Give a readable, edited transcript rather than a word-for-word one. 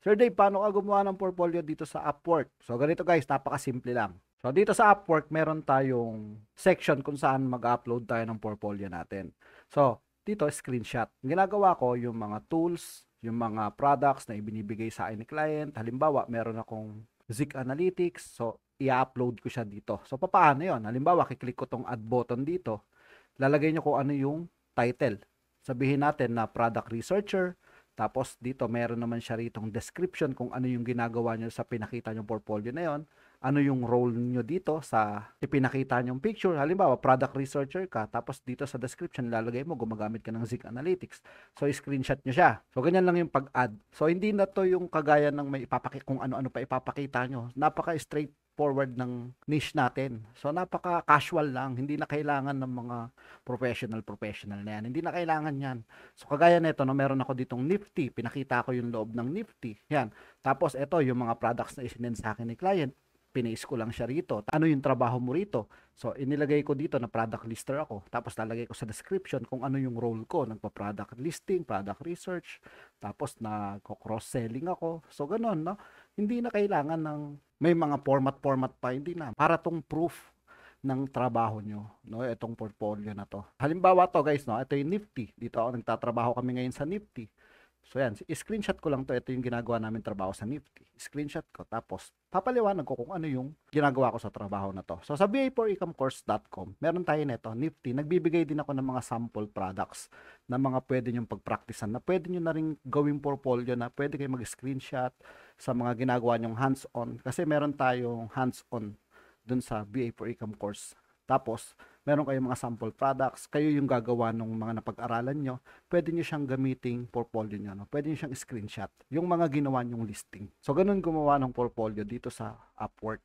Sir Dave, paano ka gumawa ng portfolio dito sa Upwork? So, ganito guys, napakasimple lang. So, dito sa Upwork, meron tayong section kung saan mag-upload tayo ng portfolio natin. So, dito, screenshot. Ginagawa ko yung mga tools, yung mga products na ibinibigay sa akin ni client. Halimbawa, meron akong Zik Analytics. So, i-upload ko siya dito. So, paano yon? Halimbawa, kiklik ko tong add button dito. Lalagay nyo kung ano yung title. Sabihin natin na product researcher. Tapos dito meron naman siya ritong description kung ano yung ginagawa nyo sa pinakita nyong portfolio na yon. Ano yung role nyo dito sa ipinakita nyong picture. Halimbawa, product researcher ka, tapos dito sa description, lalagay mo, gumagamit ka ng Zik Analytics. So, screenshot nyo siya. So, ganyan lang yung pag-add. So, hindi na to yung kagaya ng may kung ano-ano pa ipapakita nyo. Napaka-straight forward ng niche natin. So, napaka-casual lang. Hindi na kailangan ng mga professional na yan. Hindi na kailangan yan. So, kagaya nito, no, meron ako ditong Nifty. Pinakita ko yung loob ng Nifty. Yan. Tapos, ito, yung mga products na isinend sa akin ni client. Pinaste ko lang siya rito. Ano yung trabaho mo rito? So, inilagay ko dito na product lister ako. Tapos, lalagay ko sa description kung ano yung role ko. Nagpa-product listing, product research. Tapos, nagko-cross-selling ako. So, ganun, no? Hindi na kailangan ng may mga format pa. Hindi na. Para tong proof ng trabaho nyo, no? Itong portfolio na to. Halimbawa to guys, no? Ito yung Nifty. Dito ako nagtatrabaho kami ngayon sa Nifty. So yan, screenshot ko lang to. Ito yung ginagawa namin trabaho sa Nifty. Screenshot ko. Tapos, papaliwanag ko kung ano yung ginagawa ko sa trabaho na to. So, sa ba4ecomcourse.com, meron tayo nito, Nifty. Nagbibigay din ako ng mga sample products na mga pwede nyong pagpraktisan, na pwede nyo na rin gawing portfolio, na pwede kayo mag-screenshot sa mga ginagawa nyong hands-on. Kasi meron tayong hands-on dun sa BA4Ecom course. Tapos, meron kayong mga sample products, kayo yung gagawa ng mga napag-aralan nyo, pwede nyo siyang gamiting portfolio nyo, no? Pwede nyo siyang screenshot, yung mga ginawa nyong listing. So, ganun gumawa ng portfolio dito sa Upwork.